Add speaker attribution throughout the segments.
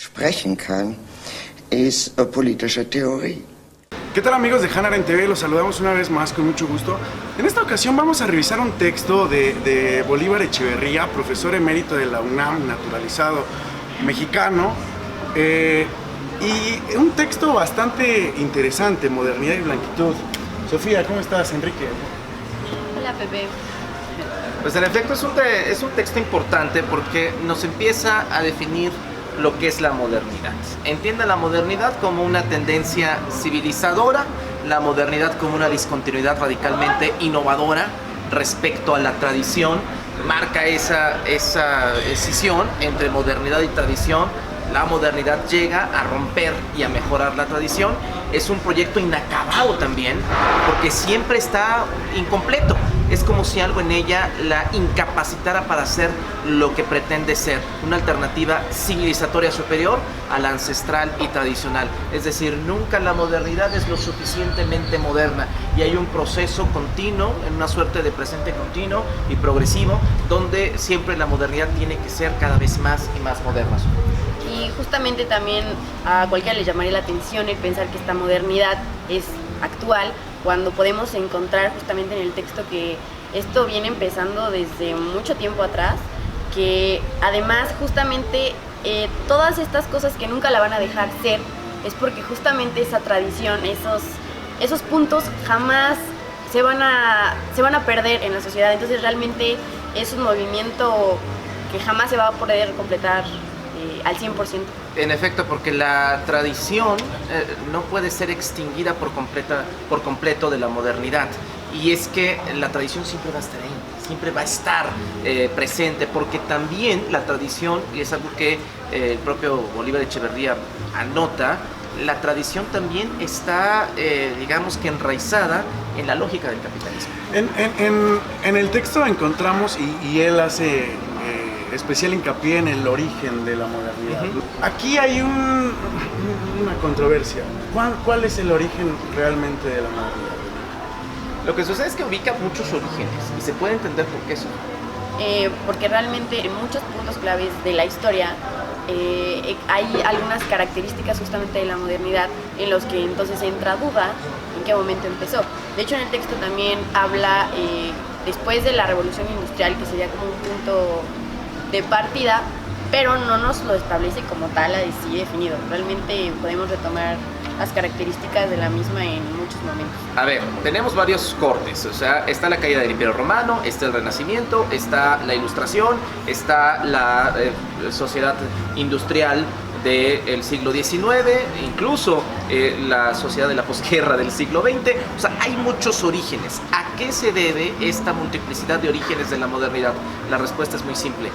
Speaker 1: sprechen kann, ist politische Theorie.
Speaker 2: ¿Qué tal, amigos de Hannah Arendt TV? Los saludamos una vez más con mucho gusto. En esta ocasión vamos a revisar un texto de Bolívar Echeverría, profesor emérito de la UNAM, naturalizado mexicano, y un texto bastante interesante, Modernidad y Blanquitud. Sofía, ¿cómo estás? Enrique.
Speaker 3: Hola, Pepe.
Speaker 4: Pues en efecto es un texto importante porque nos empieza a definir lo que es la modernidad. Entiende la modernidad como una tendencia civilizadora, la modernidad como una discontinuidad radicalmente innovadora respecto a la tradición, marca esa escisión entre modernidad y tradición. La modernidad llega a romper y a mejorar la tradición. Es un proyecto inacabado también, porque siempre está incompleto. Es como si algo en ella la incapacitara para ser lo que pretende ser, una alternativa civilizatoria superior a la ancestral y tradicional. Es decir, nunca la modernidad es lo suficientemente moderna y hay un proceso continuo, en una suerte de presente continuo y progresivo, donde siempre la modernidad tiene que ser cada vez más y más moderna.
Speaker 3: Y justamente también a cualquiera le llamaría la atención el pensar que esta modernidad es actual, cuando podemos encontrar justamente en el texto que esto viene empezando desde mucho tiempo atrás, que además justamente todas estas cosas que nunca la van a dejar ser, es porque justamente esa tradición, esos puntos jamás se van a perder en la sociedad. Entonces realmente es un movimiento que jamás se va a poder completar al 100%.
Speaker 4: En efecto, porque la tradición no puede ser extinguida por completo de la modernidad. Y es que la tradición siempre va a estar ahí, siempre va a estar presente, porque también la tradición, y es algo que el propio Bolívar Echeverría anota, la tradición también está, digamos que enraizada en la lógica del capitalismo.
Speaker 2: En el texto encontramos, y él hace especial hincapié en el origen de la modernidad. Aquí hay una controversia. ¿Cuál es el origen realmente de la modernidad?
Speaker 4: Lo que sucede es que ubica muchos orígenes y se puede entender por qué eso.
Speaker 3: Porque realmente en muchos puntos claves de la historia hay algunas características justamente de la modernidad en los que entonces entra duda en qué momento empezó. De hecho, en el texto también habla después de la revolución industrial, que sería como un punto de partida, pero no nos lo establece como tal así definido. Realmente podemos retomar las características de la misma en muchos momentos.
Speaker 4: A ver, tenemos varios cortes, o sea, está la caída del Imperio Romano, está el Renacimiento, está la Ilustración, está la sociedad industrial del siglo XIX, incluso la sociedad de la posguerra del siglo XX. O sea, hay muchos orígenes. ¿A qué se debe esta multiplicidad de orígenes de la modernidad? La respuesta es muy simple: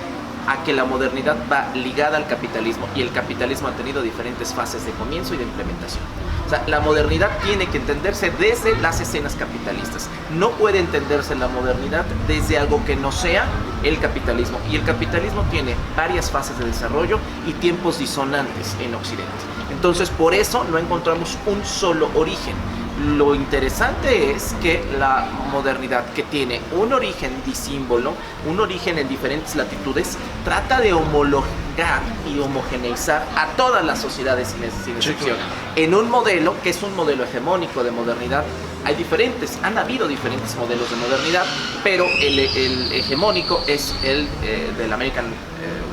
Speaker 4: a que la modernidad va ligada al capitalismo, y el capitalismo ha tenido diferentes fases de comienzo y de implementación. O sea, la modernidad tiene que entenderse desde las escenas capitalistas. No puede entenderse la modernidad desde algo que no sea el capitalismo. Y el capitalismo tiene varias fases de desarrollo y tiempos disonantes en Occidente. Entonces, por eso no encontramos un solo origen. Lo interesante es que la modernidad, que tiene un origen disímbolo, un origen en diferentes latitudes, trata de homologar y homogeneizar a todas las sociedades sin excepción. En un modelo que es un modelo hegemónico de modernidad. Han habido diferentes modelos de modernidad, pero el hegemónico es el del American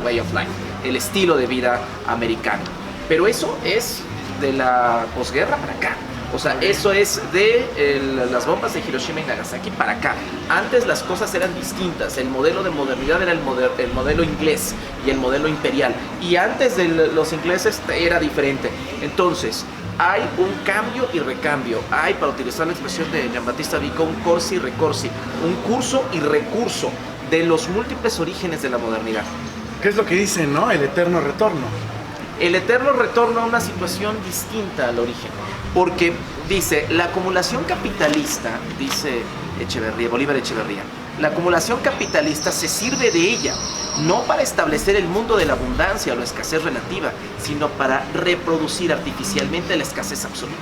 Speaker 4: Way of Life, el estilo de vida americano. Pero eso es de la posguerra para acá. O sea, eso es de las bombas de Hiroshima y Nagasaki para acá. Antes las cosas eran distintas. El modelo de modernidad era el modelo inglés y el modelo imperial. Y antes de los ingleses era diferente. Entonces, hay un cambio y recambio. Hay, para utilizar la expresión de Giambattista Vico, un corsi y recorsi, un curso y recurso de los múltiples orígenes de la modernidad.
Speaker 2: ¿Qué es lo que dicen, no? El eterno retorno.
Speaker 4: El eterno retorno a una situación distinta al origen, porque dice, la acumulación capitalista, dice Bolívar Echeverría, La acumulación capitalista se sirve de ella, no para establecer el mundo de la abundancia o la escasez relativa, sino para reproducir artificialmente la escasez absoluta.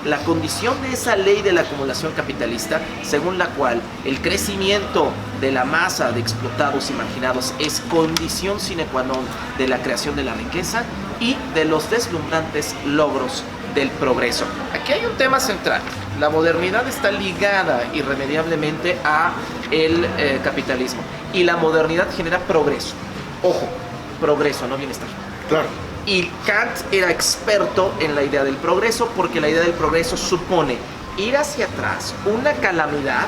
Speaker 4: La condición de esa ley de la acumulación capitalista, según la cual el crecimiento de la masa de explotados y marginados es condición sine qua non de la creación de la riqueza y de los deslumbrantes logros del progreso. Aquí hay un tema central. La modernidad está ligada irremediablemente a el capitalismo, y la modernidad genera progreso. Ojo, progreso, no bienestar.
Speaker 2: Claro.
Speaker 4: Y Kant era experto en la idea del progreso, porque la idea del progreso supone ir hacia atrás, una calamidad,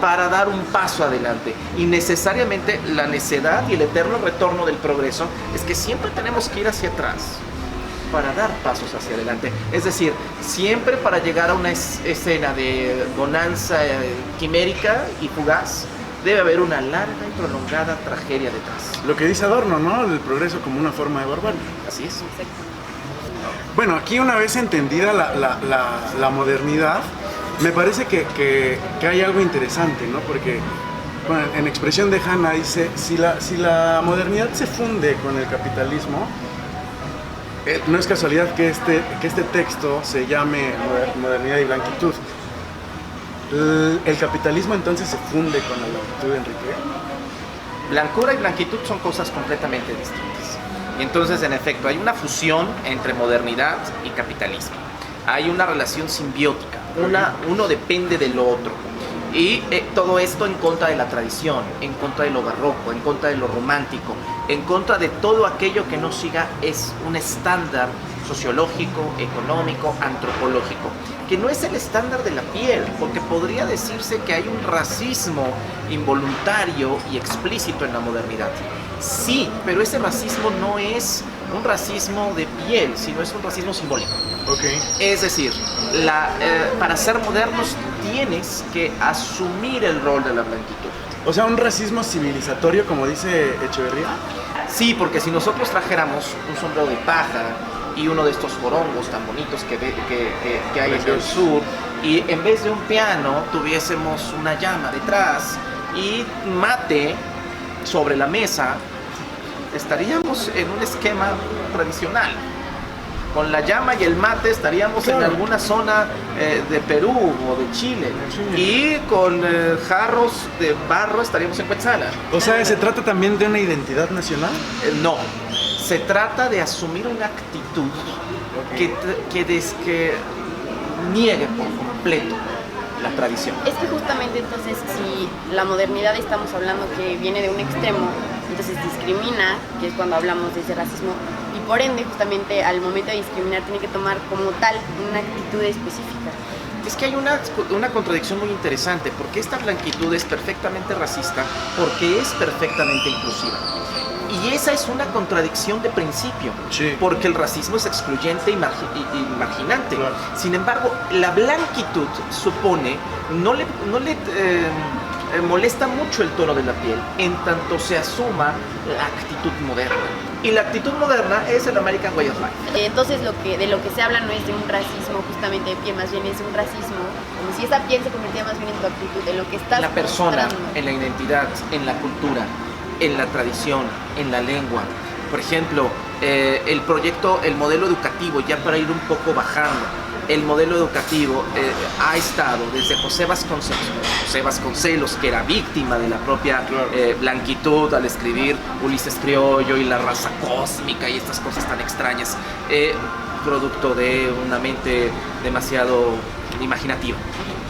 Speaker 4: para dar un paso adelante. Y necesariamente la necedad y el eterno retorno del progreso es que siempre tenemos que ir hacia atrás para dar pasos hacia adelante. Es decir, siempre para llegar a una escena de bonanza quimérica y fugaz, debe haber una larga y prolongada tragedia detrás.
Speaker 2: Lo que dice Adorno, ¿no? El progreso como una forma de barbarie.
Speaker 4: Así es.
Speaker 2: Bueno, aquí una vez entendida la modernidad, me parece que hay algo interesante, ¿no? Porque bueno, en expresión de Hanna dice, si la modernidad se funde con el capitalismo, no es casualidad que este texto se llame Modernidad y Blanquitud. ¿El capitalismo entonces se funde con la blanquitud, Enrique?
Speaker 4: Blancura y blanquitud son cosas completamente distintas. Y entonces, en efecto, hay una fusión entre modernidad y capitalismo. Hay una relación simbiótica. Uno depende del otro. Y todo esto en contra de la tradición, en contra de lo barroco, en contra de lo romántico, en contra de todo aquello que no siga es un estándar sociológico, económico, antropológico, que no es el estándar de la piel, porque podría decirse que hay un racismo involuntario y explícito en la modernidad. Sí, pero ese racismo no es un racismo de piel, sino es un racismo simbólico.
Speaker 2: Okay.
Speaker 4: Es decir, para ser modernos tienes que asumir el rol de la blanquitud.
Speaker 2: O sea, un racismo civilizatorio, como dice Echeverría.
Speaker 4: Sí, porque si nosotros trajéramos un sombrero de paja y uno de estos jorongos tan bonitos que hay en el sur, y en vez de un piano tuviésemos una llama detrás y mate sobre la mesa, estaríamos en un esquema tradicional. Con la llama y el mate estaríamos en alguna zona de Perú o de Chile. Y con jarros de barro estaríamos en Cuetzala.
Speaker 2: O sea, ¿se trata también de una identidad nacional?
Speaker 4: No, se trata de asumir una actitud que niegue por completo la tradición.
Speaker 3: Es que justamente entonces, si la modernidad estamos hablando que viene de un extremo, entonces discrimina, que es cuando hablamos de ese racismo, y por ende justamente al momento de discriminar tiene que tomar como tal una actitud específica.
Speaker 4: Es que hay una contradicción muy interesante, porque esta blanquitud es perfectamente racista, porque es perfectamente inclusiva. Y esa es una contradicción de principio,
Speaker 2: sí,
Speaker 4: porque el racismo es excluyente y marginante. Claro. Sin embargo, la blanquitud supone, no le molesta mucho el tono de la piel, en tanto se asuma la actitud moderna. Y la actitud moderna es el American Way of Life.
Speaker 3: Entonces de lo que se habla no es de un racismo justamente de piel, más bien es un racismo como si esa piel se convirtiera más bien en tu actitud, en lo que estás
Speaker 4: en la persona,
Speaker 3: mostrando.
Speaker 4: En la identidad, en la cultura, en la tradición, en la lengua. Por ejemplo, el modelo educativo, ya para ir un poco bajando, el modelo educativo ha estado desde José Vasconcelos, que era víctima de la propia blanquitud al escribir Ulises Criollo y la raza cósmica y estas cosas tan extrañas, producto de una mente demasiado imaginativa.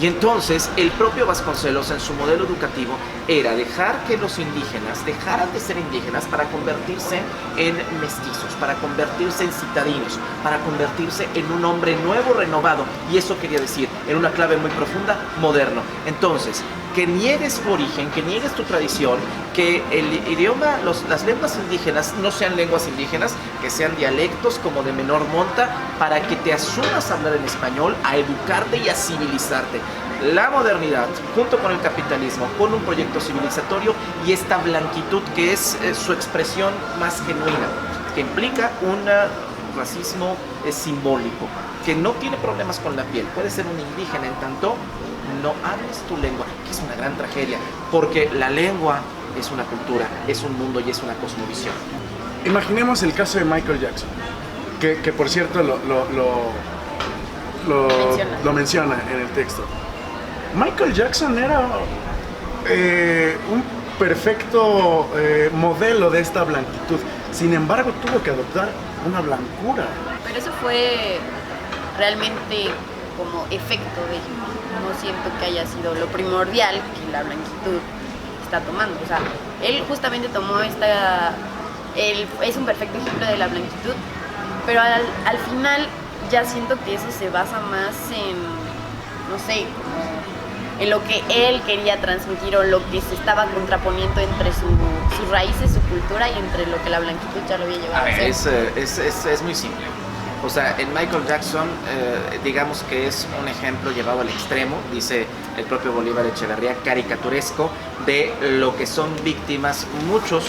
Speaker 4: Y entonces el propio Vasconcelos en su modelo educativo era dejar que los indígenas dejaran de ser indígenas para convertirse en mestizos, para convertirse en citadinos, para convertirse en un hombre nuevo, renovado. Y eso quería decir, en una clave muy profunda, moderno. Entonces, que niegues tu origen, que niegues tu tradición, que el idioma, las lenguas indígenas no sean lenguas indígenas, que sean dialectos como de menor monta, para que te asumas a hablar en español, a educarte y a civilizarte. La modernidad, junto con el capitalismo, con un proyecto civilizatorio y esta blanquitud que es su expresión más genuina, que implica un racismo simbólico, que no tiene problemas con la piel. Puede ser un indígena en tanto no hables tu lengua, que es una gran tragedia, porque la lengua es una cultura, es un mundo y es una cosmovisión.
Speaker 2: Imaginemos el caso de Michael Jackson, que por cierto lo menciona en el texto. Michael Jackson era un perfecto modelo de esta blanquitud. Sin embargo, tuvo que adoptar una blancura.
Speaker 3: Pero eso fue realmente como efecto de, no siento que haya sido lo primordial que la blanquitud está tomando. O sea, él justamente tomó es un perfecto ejemplo de la blanquitud, pero al final ya siento que eso se basa más en, no sé, en lo que él quería transmitir o lo que se estaba contraponiendo entre sus raíces, su cultura y entre lo que la blanquitud ya lo había llevado a ser.
Speaker 4: Es muy simple. O sea, en Michael Jackson, digamos que es un ejemplo llevado al extremo, dice el propio Bolívar Echeverría, caricaturesco de lo que son víctimas muchas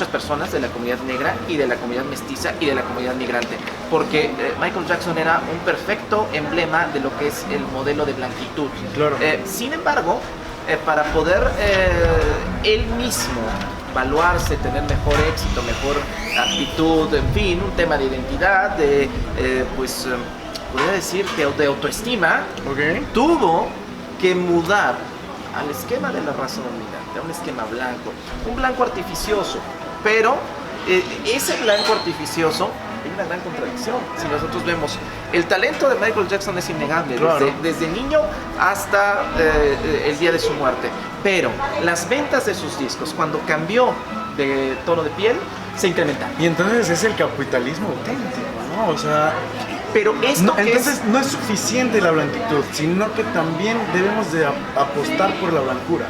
Speaker 4: personas de la comunidad negra y de la comunidad mestiza y de la comunidad migrante, porque Michael Jackson era un perfecto emblema de lo que es el modelo de blanquitud.
Speaker 2: Claro.
Speaker 4: Sin embargo, para poder él mismo evaluarse, tener mejor éxito, mejor actitud, en fin, un tema de identidad, podría decir de autoestima,
Speaker 2: Okay.
Speaker 4: tuvo que mudar al esquema de la raza dominante, a un esquema blanco, un blanco artificioso, pero ese blanco artificioso hay una gran contradicción. Si nosotros vemos, el talento de Michael Jackson es innegable,
Speaker 2: Claro.
Speaker 4: desde niño hasta el día de su muerte, pero las ventas de sus discos, cuando cambió de tono de piel, se incrementaron.
Speaker 2: Y entonces es el capitalismo auténtico, ¿no? O sea,
Speaker 4: Pero esto
Speaker 2: entonces no es suficiente la blanquitud, sino que también debemos de apostar por la blancura.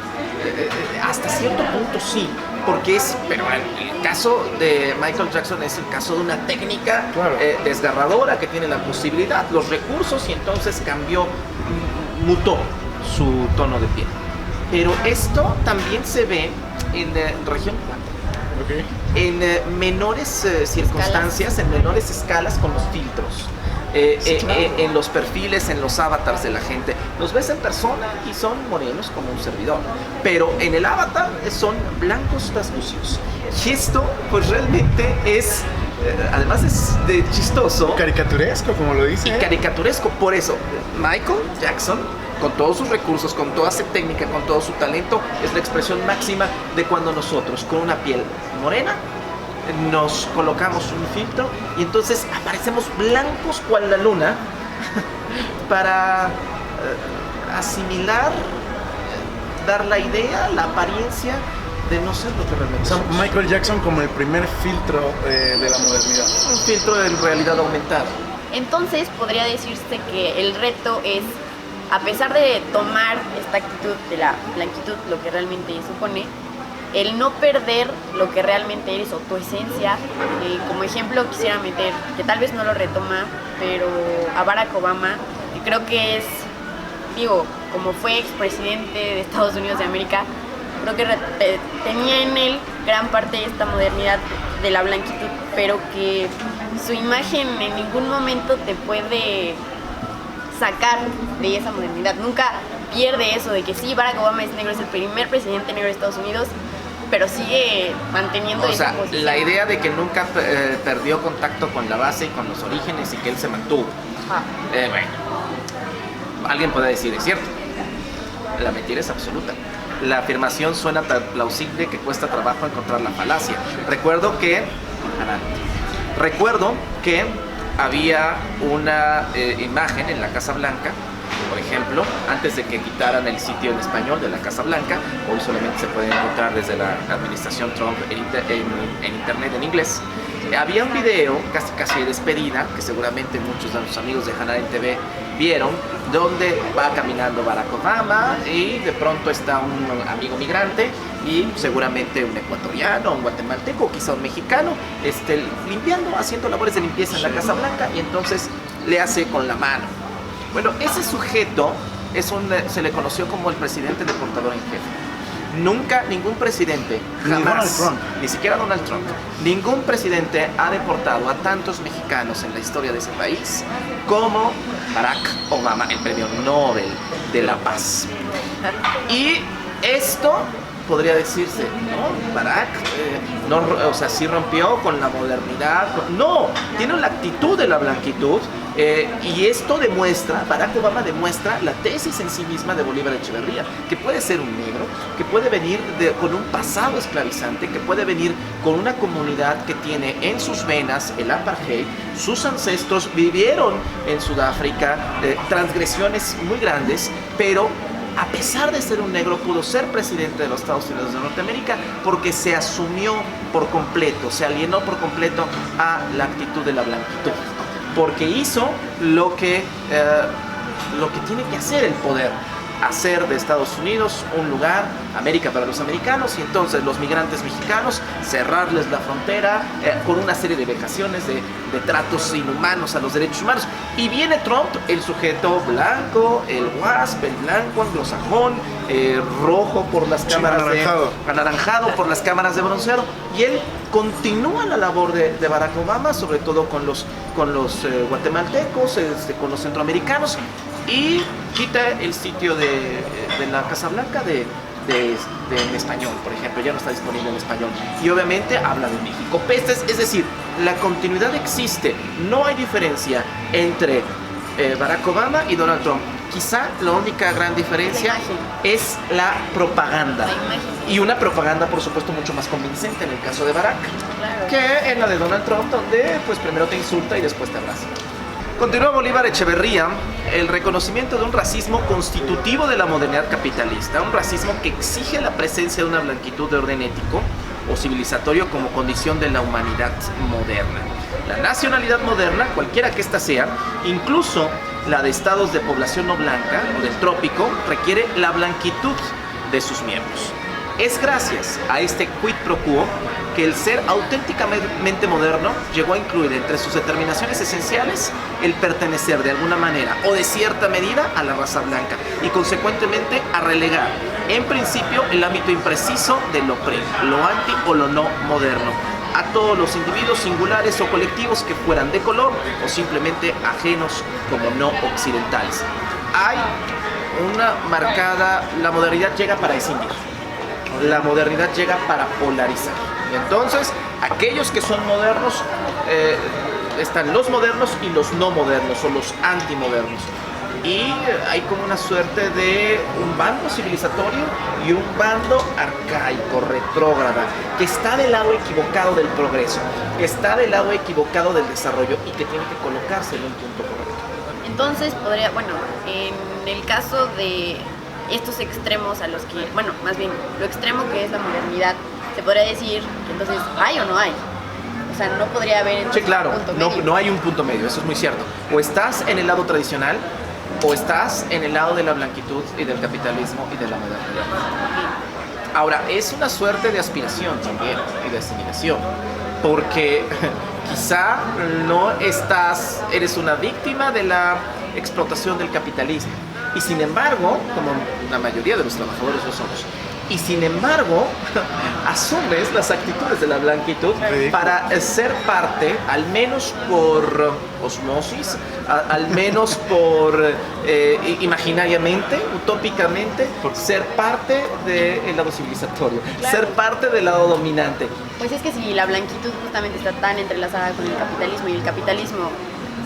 Speaker 4: hasta cierto punto sí, porque pero el caso de Michael Jackson es el caso de una técnica
Speaker 2: Claro.
Speaker 4: desgarradora que tiene la posibilidad, los recursos, y entonces mutó su tono de piel. Pero esto también se ve en región 4,
Speaker 2: Okay.
Speaker 4: en menores circunstancias, en menores escalas con los filtros. En los perfiles, en los avatars de la gente. Los ves en persona y son morenos como un servidor, pero en el avatar son blancos traslucios. Y esto pues realmente es, además es de chistoso,
Speaker 2: Caricaturesco, como lo dice.
Speaker 4: y caricaturesco. Por eso Michael Jackson, con todos sus recursos, con toda su técnica, con todo su talento, es la expresión máxima de cuando nosotros con una piel morena nos colocamos un filtro y entonces aparecemos blancos cual la luna para asimilar, dar la idea, la apariencia de no ser lo que realmente
Speaker 2: O sea,
Speaker 4: somos.
Speaker 2: Michael Jackson como el primer filtro de la modernidad.
Speaker 4: Un filtro de realidad aumentada.
Speaker 3: Entonces podría decirse que el reto es, a pesar de tomar esta actitud de la blanquitud, lo que realmente supone, el no perder lo que realmente eres o tu esencia. Como ejemplo quisiera meter, que tal vez no lo retoma, pero a Barack Obama, que creo que es, como fue expresidente de Estados Unidos de América, creo que tenía en él gran parte de esta modernidad de la blanquitud, pero que su imagen en ningún momento te puede sacar de esa modernidad. Nunca pierde eso de que sí, Barack Obama es negro, es el primer presidente negro de Estados Unidos, pero sigue manteniendo esa posición.
Speaker 4: La idea de que nunca perdió contacto con la base y con los orígenes y que él se mantuvo. Bueno, alguien puede decir, es cierto. La mentira es absoluta. La afirmación suena tan plausible que cuesta trabajo encontrar la falacia. Recuerdo que había una imagen en la Casa Blanca, por ejemplo, antes de que quitaran el sitio en español de la Casa Blanca. Hoy solamente se puede encontrar desde la administración Trump en internet en inglés. Había un video casi de despedida, que seguramente muchos de nuestros amigos de Hanaren TV vieron, donde va caminando Barack Obama y de pronto está un amigo migrante y seguramente un ecuatoriano, un guatemalteco, quizá un mexicano, limpiando, haciendo labores de limpieza en la Casa Blanca, y entonces le hace con la mano. Bueno, ese sujeto se le conoció como el presidente deportador en jefe. Nunca ningún presidente,
Speaker 2: Ni Donald
Speaker 4: jamás,
Speaker 2: Trump.
Speaker 4: ni siquiera Donald Trump, ningún presidente ha deportado a tantos mexicanos en la historia de ese país como Barack Obama, el premio Nobel de la Paz. Y esto podría decirse, ¿no? Barack, no, o sea, sí rompió con la modernidad. No, tiene la actitud de la blanquitud. Y esto demuestra, Barack Obama demuestra la tesis en sí misma de Bolívar Echeverría, que puede ser un negro, que puede venir con un pasado esclavizante, que puede venir con una comunidad que tiene en sus venas el apartheid. Sus ancestros vivieron en Sudáfrica transgresiones muy grandes, pero a pesar de ser un negro, pudo ser presidente de los Estados Unidos de Norteamérica porque se asumió por completo, se alienó por completo a la actitud de la blanquitud, porque hizo lo que tiene que hacer el poder, hacer de Estados Unidos un lugar, América para los americanos, y entonces los migrantes mexicanos, cerrarles la frontera con una serie de vejaciones, de tratos inhumanos a los derechos humanos. Y viene Trump, el sujeto blanco, el WASP, el blanco anglosajón, rojo por las cámaras anaranjado por las cámaras de bronceado, y él continúa la labor de Barack Obama, sobre todo con los guatemaltecos, con los centroamericanos, y quita el sitio de la Casa Blanca en español, por ejemplo, ya no está disponible en español. Y obviamente habla de México. Es decir, la continuidad existe. No hay diferencia entre Barack Obama y Donald Trump. Quizá la única gran diferencia es la propaganda. Y una propaganda, por supuesto, mucho más convincente en el caso de Barack, que en la de Donald Trump, donde pues primero te insulta y después te abraza. Continúa Bolívar Echeverría, el reconocimiento de un racismo constitutivo de la modernidad capitalista, un racismo que exige la presencia de una blanquitud de orden ético o civilizatorio como condición de la humanidad moderna. La nacionalidad moderna, cualquiera que ésta sea, incluso la de estados de población no blanca o del trópico, requiere la blanquitud de sus miembros. Es gracias a este quid pro quo que el ser auténticamente moderno llegó a incluir entre sus determinaciones esenciales el pertenecer de alguna manera o de cierta medida a la raza blanca y consecuentemente a relegar en principio el ámbito impreciso de lo pre, lo anti o lo no moderno a todos los individuos singulares o colectivos que fueran de color o simplemente ajenos como no occidentales. Hay una marcada, la modernidad llega para escindir. La modernidad llega para polarizar. Y entonces, aquellos que son modernos, están los modernos y los no modernos, o los antimodernos. Y hay como una suerte de un bando civilizatorio y un bando arcaico, retrógrada, que está del lado equivocado del progreso, que está del lado equivocado del desarrollo y que tiene que colocarse en un punto correcto.
Speaker 3: Entonces, en el caso de estos extremos a los que, más bien, lo extremo que es la modernidad, se podría decir que entonces, ¿hay o no hay? O sea, no podría haber...
Speaker 4: Sí, claro, no hay un punto medio, eso es muy cierto. O estás en el lado tradicional, o estás en el lado de la blanquitud y del capitalismo y de la modernidad. Ahora, es una suerte de aspiración también y de asimilación, porque quizá no eres una víctima de la explotación del capitalismo. Y sin embargo, como la mayoría de los trabajadores lo somos, y sin embargo, asumes las actitudes de la blanquitud para ser parte, al menos por osmosis, al menos por imaginariamente, utópicamente, ser parte del lado civilizatorio, ser parte del lado dominante.
Speaker 3: Pues es que si la blanquitud justamente está tan entrelazada con el capitalismo, y el capitalismo,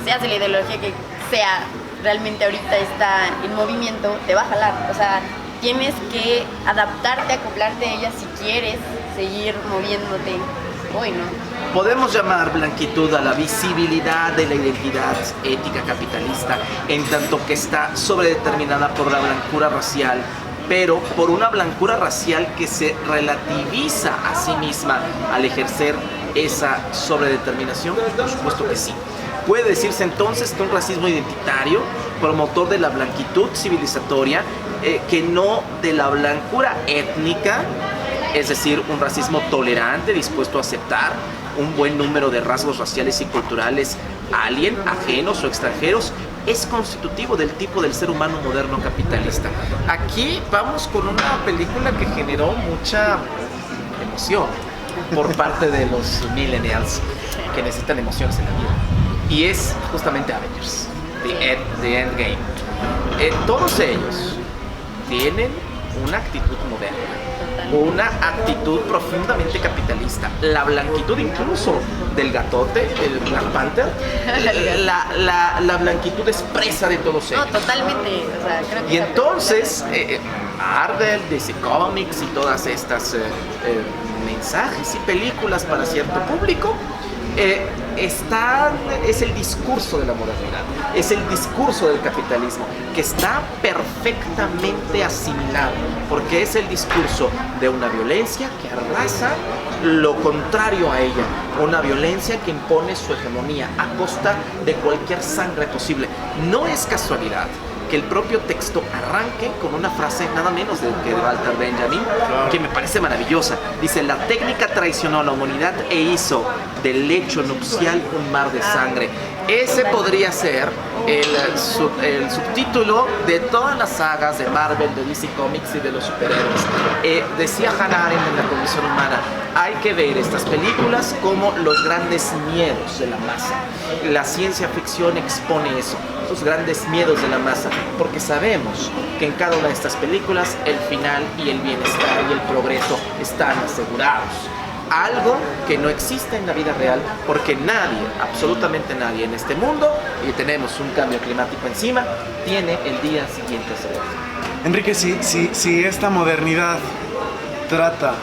Speaker 3: sea de la ideología que sea, realmente ahorita está en movimiento, te va a jalar. O sea, tienes que adaptarte, acoplarte a ella si quieres seguir moviéndote hoy, ¿no?
Speaker 4: Podemos llamar blanquitud a la visibilidad de la identidad ética capitalista, en tanto que está sobredeterminada por la blancura racial, pero por una blancura racial que se relativiza a sí misma al ejercer esa sobredeterminación. Por supuesto que sí. Puede decirse entonces que un racismo identitario, promotor de la blanquitud civilizatoria, que no de la blancura étnica, es decir, un racismo tolerante, dispuesto a aceptar, un buen número de rasgos raciales y culturales alien, ajenos o extranjeros, es constitutivo del tipo del ser humano moderno capitalista. Aquí vamos con una película que generó mucha emoción por parte de los millennials que necesitan emociones en la vida. Y es justamente Avengers, The Endgame. Todos ellos tienen una actitud moderna, una actitud profundamente capitalista. La blanquitud incluso del gatote, el Black Panther, la blanquitud expresa de todos ellos.
Speaker 3: No, totalmente. O sea, creo que
Speaker 4: y entonces, Marvel, DC Comics y todas estas mensajes y películas para cierto público, es el discurso de la modernidad, es el discurso del capitalismo, que está perfectamente asimilado, porque es el discurso de una violencia que arrasa lo contrario a ella, una violencia que impone su hegemonía a costa de cualquier sangre posible. No es casualidad que el propio texto arranque con una frase nada menos que de Walter Benjamin, que me parece maravillosa. Dice: la técnica traicionó a la humanidad e hizo del lecho nupcial un mar de sangre. Ese podría ser el subtítulo de todas las sagas de Marvel, de DC Comics y de los superhéroes. Decía Hannah Arendt en La condición humana: hay que ver estas películas como los grandes miedos de la masa. La ciencia ficción expone eso, los grandes miedos de la masa, porque sabemos que en cada una de estas películas el final y el bienestar y el progreso están asegurados. Algo que no existe en la vida real, porque nadie, absolutamente nadie en este mundo, y tenemos un cambio climático encima, tiene el día siguiente asegurado.
Speaker 2: Enrique, si esta modernidad trata,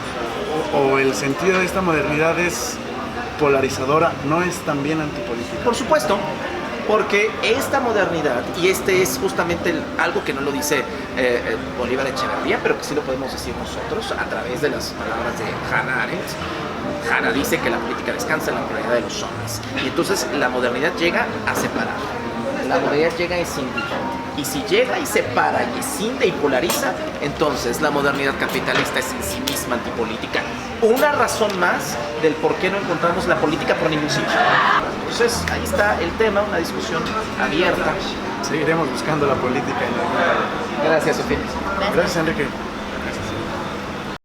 Speaker 2: o el sentido de esta modernidad es polarizadora, ¿no es también antipolítica?
Speaker 4: Por supuesto, porque esta modernidad, y este es justamente algo que no lo dice Bolívar Echeverría, pero que sí lo podemos decir nosotros a través de las palabras de Hannah Arendt. Hannah dice que la política descansa en la pluralidad de los hombres, y entonces la modernidad llega a separar. La modernidad llega y escinde. Y si llega y separa y escinde y polariza, entonces la modernidad capitalista es en sí misma antipolítica. Una razón más del por qué no encontramos la política por ningún sitio. Entonces ahí está el tema, una discusión abierta.
Speaker 2: Seguiremos buscando la política en la vida.
Speaker 4: Gracias, Sofía.
Speaker 2: Gracias, Enrique.